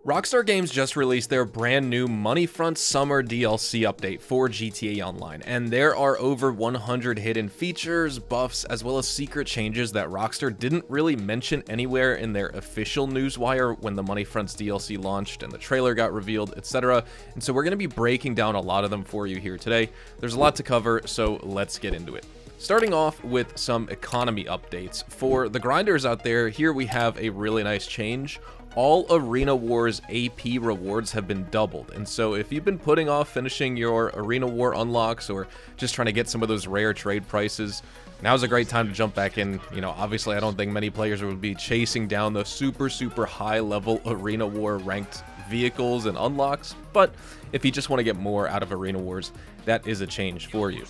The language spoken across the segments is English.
Rockstar Games just released their brand new Moneyfront Summer DLC update for GTA Online, and there are over 100 hidden features, buffs, as well as secret changes that Rockstar didn't really mention anywhere in their official newswire when the Moneyfront's DLC launched and the trailer got revealed, etc. And so we're going to be breaking down a lot of them for you here today. There's a lot to cover, so let's get into it. Starting off with some economy updates. For the grinders out there, here we have a really nice change. All Arena Wars AP rewards have been doubled, and so if you've been putting off finishing your Arena War unlocks or just trying to get some of those rare trade prices, now's a great time to jump back in. You know, obviously I don't think many players would be chasing down the super high level Arena War ranked vehicles and unlocks, but if you just want to get more out of Arena Wars, that is a change for you.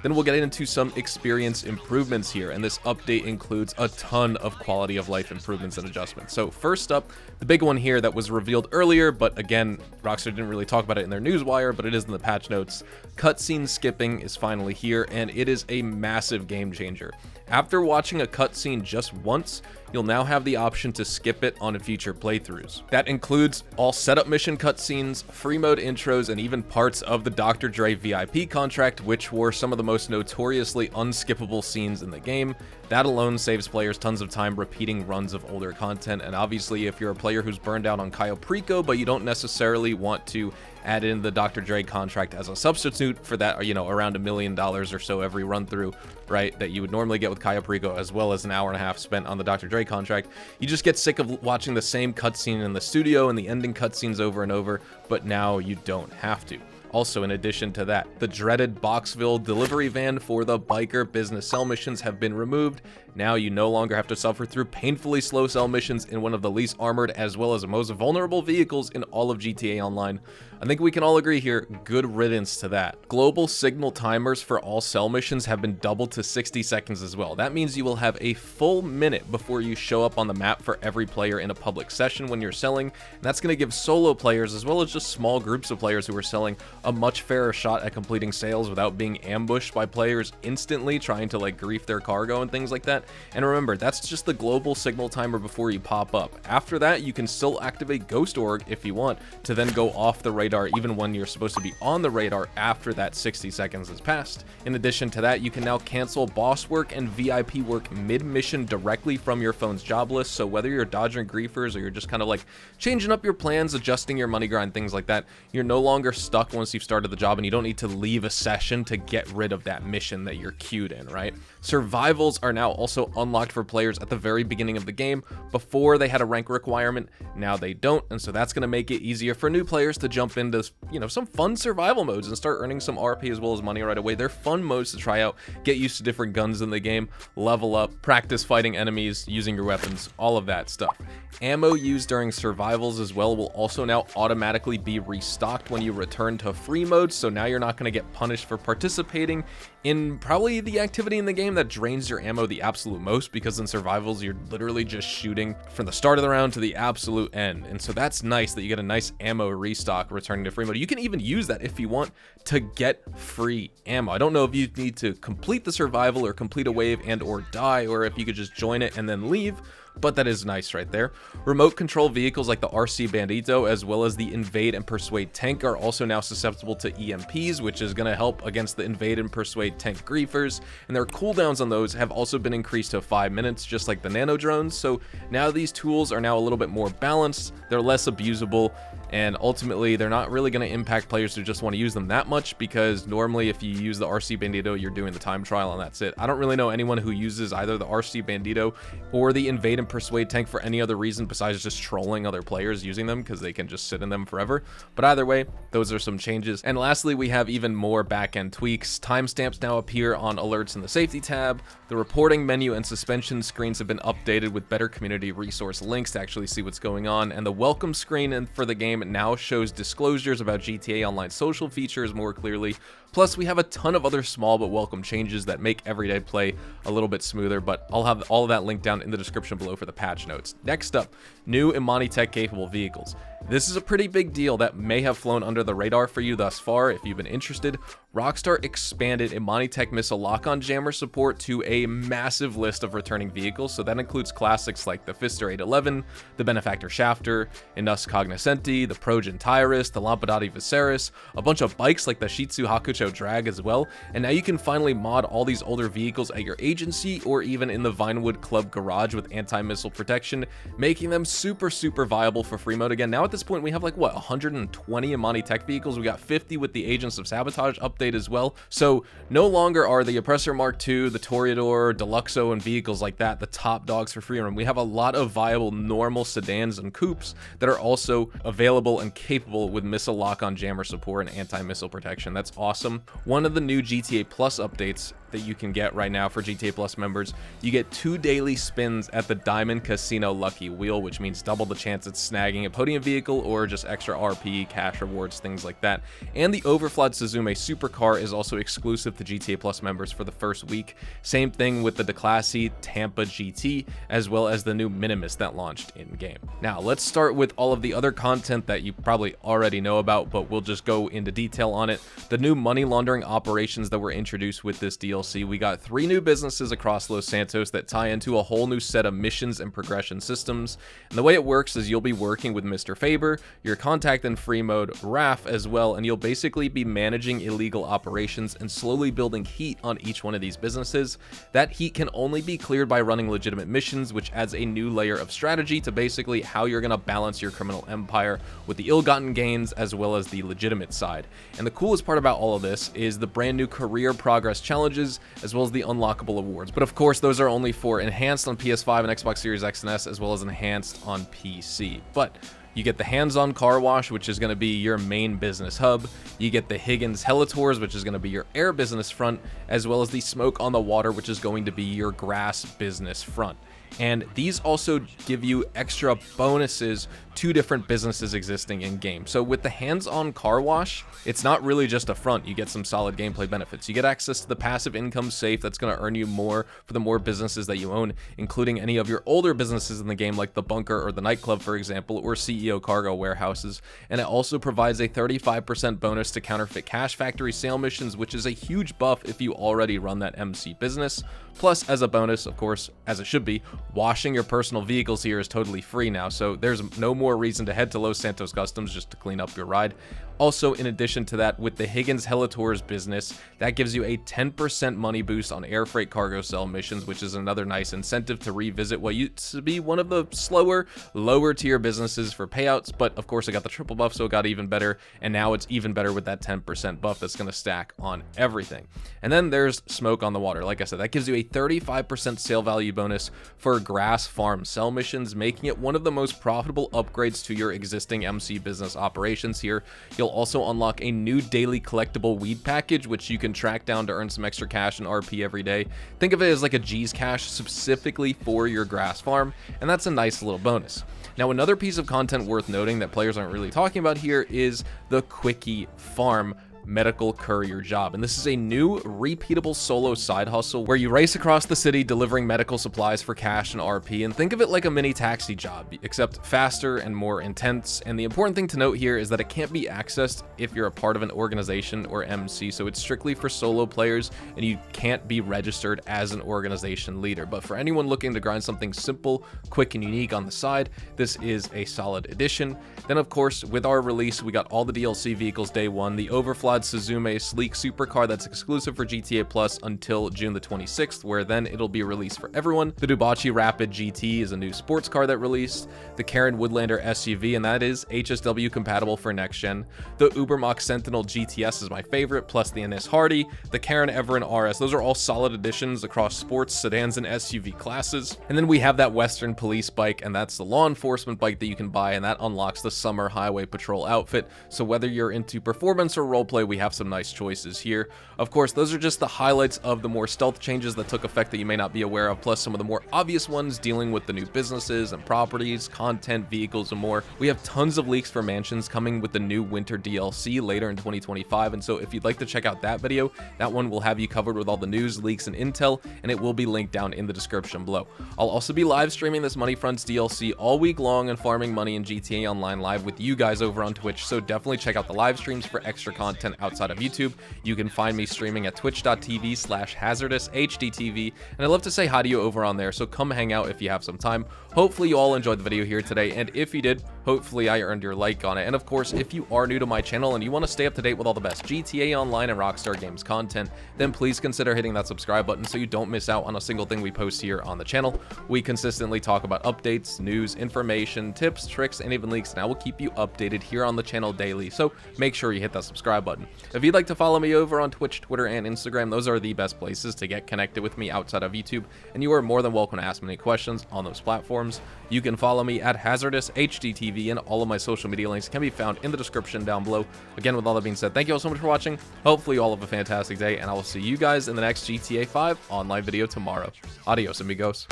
Then we'll get into some experience improvements here, and this update includes a ton of quality of life improvements and adjustments. So first up, the big one here that was revealed earlier, but again, Rockstar didn't really talk about it in their newswire, but it is in the patch notes. Cutscene skipping is finally here, and it is a massive game changer. After watching a cutscene just once, you'll now have the option to skip it on future playthroughs. That includes all setup mission cutscenes, free mode intros, and even parts of the Dr. Dre VIP contract, which were some of the most notoriously unskippable scenes in the game. That alone saves players tons of time repeating runs of older content, and obviously if you're a player who's burned out on Cayo Perico, but you don't necessarily want to add in the Dr. Dre contract as a substitute for that, you know, around $1 million or so every run through, right, that you would normally get with Cayo Perico, as well as an hour and a half spent on the Dr. Dre contract. You just get sick of watching the same cutscene in the studio and the ending cutscenes over and over, but now you don't have to. Also, in addition to that, the dreaded Boxville delivery van for the biker business cell missions have been removed. Now you no longer have to suffer through painfully slow cell missions in one of the least armored as well as most vulnerable vehicles in all of GTA Online. I think we can all agree here, good riddance to that. Global signal timers for all cell missions have been doubled to 60 seconds as well. That means you will have a full minute before you show up on the map for every player in a public session when you're selling, and that's going to give solo players as well as just small groups of players who are selling a much fairer shot at completing sales without being ambushed by players instantly trying to like grief their cargo and things like that. And remember, that's just the global signal timer before you pop up. After that, you can still activate Ghost Org if you want to then go off the radar even when you're supposed to be on the radar after that 60 seconds has passed. In addition to that, you can now cancel boss work and VIP work mid-mission directly from your phone's job list. So whether you're dodging griefers or you're just kind of like changing up your plans, adjusting your money grind, things like that, you're no longer stuck once you've started the job, and you don't need to leave a session to get rid of that mission that you're queued in, right? Survivals are now also unlocked for players at the very beginning of the game. Before they had a rank requirement, now they don't, and so that's going to make it easier for new players to jump into, you know, some fun survival modes and start earning some RP as well as money right away. They're fun modes to try out, get used to different guns in the game, level up, practice fighting enemies, using your weapons, all of that stuff. Ammo used during survivals as well will also now automatically be restocked when you return to free mode, so now you're not going to get punished for participating in probably the activity in the game that drains your ammo the absolute most, because in survivals you're literally just shooting from the start of the round to the absolute end, and so that's nice that you get a nice ammo restock returning to free mode. You can even use that if you want to get free ammo. I don't know if you need to complete the survival or complete a wave and or die, or if you could just join it and then leave, but that is nice right there. Remote control vehicles like the RC Bandito as well as the Invade and Persuade tank are also now susceptible to EMPs, which is going to help against the Invade and Persuade tank griefers, and their cooldowns on those have also been increased to 5 minutes, just like the nano drones. So now these tools are now a little bit more balanced, they're less abusable, and ultimately they're not really going to impact players who just want to use them that much, because normally if you use the RC Bandito, you're doing the time trial and that's it. I don't really know anyone who uses either the RC Bandito or the Invade and Persuade tank for any other reason besides just trolling other players using them, because they can just sit in them forever. But either way, those are some changes. And lastly, we have even more back-end tweaks. Timestamps now appear on alerts in the safety tab. The reporting menu and suspension screens have been updated with better community resource links to actually see what's going on, and the welcome screen for the game now shows disclosures about GTA Online social features more clearly. Plus, we have a ton of other small but welcome changes that make everyday play a little bit smoother, but I'll have all of that linked down in the description below for the patch notes. Next up, new Imani Tech capable vehicles. This is a pretty big deal that may have flown under the radar for you thus far. If you've been interested, Rockstar expanded Imani Tech missile lock-on jammer support to a massive list of returning vehicles, so that includes classics like the Fister 811, the Benefactor Shafter, Indus Cognoscenti, the Progen Tyrus, the Lampadati Viserys, a bunch of bikes like the Shitsu Hakucho Drag as well, and now you can finally mod all these older vehicles at your agency or even in the Vinewood Club garage with anti-missile protection, making them super viable for free mode again. Now at this point we have like, what, 120 Imani Tech vehicles? We got 50 with the Agents of Sabotage update as well. So no longer are the Oppressor Mark II, the Toreador, Deluxo, and vehicles like that the top dogs for free roam. We have a lot of viable normal sedans and coupes that are also available and capable with missile lock-on jammer support and anti-missile protection. That's awesome. One of the new GTA Plus updates that you can get right now for GTA Plus members, you get 2 daily spins at the Diamond Casino Lucky Wheel, which means double the chance at snagging a podium vehicle or just extra RP, cash rewards, things like that. And the Overflod Suzume Supercar is also exclusive to GTA Plus members for the first week. Same thing with the Declassy Tampa GT, as well as the new Minimus that launched in-game. Now, let's start with all of the other content that you probably already know about, but we'll just go into detail on it. The new money laundering operations that were introduced with this DLC. We got 3 new businesses across Los Santos that tie into a whole new set of missions and progression systems. And the way it works is you'll be working with Mr. Faber, your contact in free mode, Raph, as well, and you'll basically be managing illegal operations and slowly building heat on each one of these businesses. That heat can only be cleared by running legitimate missions, which adds a new layer of strategy to basically how you're going to balance your criminal empire with the ill-gotten gains as well as the legitimate side. And the coolest part about all of this is the brand new career progress challenges, as well as the unlockable awards. But of course, those are only for enhanced on PS5 and Xbox Series X and S, as well as enhanced on PC. But you get the hands-on car wash, which is going to be your main business hub. You get the Higgins Helitours, which is going to be your air business front, as well as the Smoke on the Water, which is going to be your grass business front. And these also give you extra bonuses to different businesses existing in game. So with the hands-on car wash, it's not really just a front. You get some solid gameplay benefits. You get access to the passive income safe that's going to earn you more for the more businesses that you own, including any of your older businesses in the game like the bunker or the nightclub, for example, or CEO cargo warehouses. And it also provides a 35% bonus to counterfeit cash factory sale missions, which is a huge buff if you already run that MC business. Plus, as a bonus, of course, as it should be, washing your personal vehicles here is totally free now, so there's no more reason to head to Los Santos Customs just to clean up your ride. Also, in addition to that, with the Higgins Helitours business, that gives you a 10% money boost on air freight cargo cell missions, which is another nice incentive to revisit what used to be one of the slower, lower tier businesses for payouts. But of course, I got the triple buff, so it got even better, and now it's even better with that 10% buff that's going to stack on everything. And then there's Smoke on the Water. Like I said, that gives you a 35% sale value bonus for grass farm cell missions, making it one of the most profitable upgrades to your existing MC business operations here. You'll also unlock a new daily collectible weed package, which you can track down to earn some extra cash and RP every day. Think of it as like a G's cash specifically for your grass farm, and that's a nice little bonus. Now, another piece of content worth noting that players aren't really talking about here is the Quickie Farm medical courier job. And this is a new repeatable solo side hustle where you race across the city delivering medical supplies for cash and RP, and think of it like a mini taxi job, except faster and more intense. And the important thing to note here is that it can't be accessed if you're a part of an organization or MC, so it's strictly for solo players and you can't be registered as an organization leader. But for anyone looking to grind something simple, quick, and unique on the side, this is a solid addition. Then of course, with our release, we got all the DLC vehicles day one, the Overflod Suzume sleek supercar that's exclusive for GTA Plus until June the 26th, where then it'll be released for everyone. The Dubachi Rapid GT is a new sports car that released. The Karen Woodlander SUV, and that is HSW compatible for next gen. The Ubermax Sentinel GTS is my favorite, plus the NS Hardy, the Karen Everin RS. Those are all solid additions across sports, sedans, and SUV classes. And then we have that Western police bike, and that's the law enforcement bike that you can buy, and that unlocks the summer highway patrol outfit. So whether you're into performance or roleplay we have some nice choices here. Of course, those are just the highlights of the more stealth changes that took effect that you may not be aware of, plus some of the more obvious ones dealing with the new businesses and properties, content, vehicles, and more. We have tons of leaks for mansions coming with the new winter DLC later in 2025, and so if you'd like to check out that video, that one will have you covered with all the news, leaks, and intel, and it will be linked down in the description below. I'll also be live streaming this Money Fronts DLC all week long and farming money in GTA Online live with you guys over on Twitch, so definitely check out the live streams for extra content outside of YouTube. You can find me streaming at twitch.tv/hazardoushdtv, and I'd love to say hi to you over on there, so come hang out if you have some time. Hopefully you all enjoyed the video here today, and if you did, hopefully I earned your like on it. And of course, if you are new to my channel and you want to stay up to date with all the best GTA Online and Rockstar Games content, then please consider hitting that subscribe button so you don't miss out on a single thing we post here on the channel. We consistently talk about updates, news, information, tips, tricks, and even leaks, and I will keep you updated here on the channel daily, so make sure you hit that subscribe button. If you'd like to follow me over on Twitch, Twitter, and Instagram, those are the best places to get connected with me outside of YouTube, and you are more than welcome to ask me any questions on those platforms. You can follow me at HazardousHDTV, and all of my social media links can be found in the description down below. Again, with all that being said, thank you all so much for watching. Hopefully you all have a fantastic day, and I will see you guys in the next GTA 5 online video tomorrow. Adios, amigos.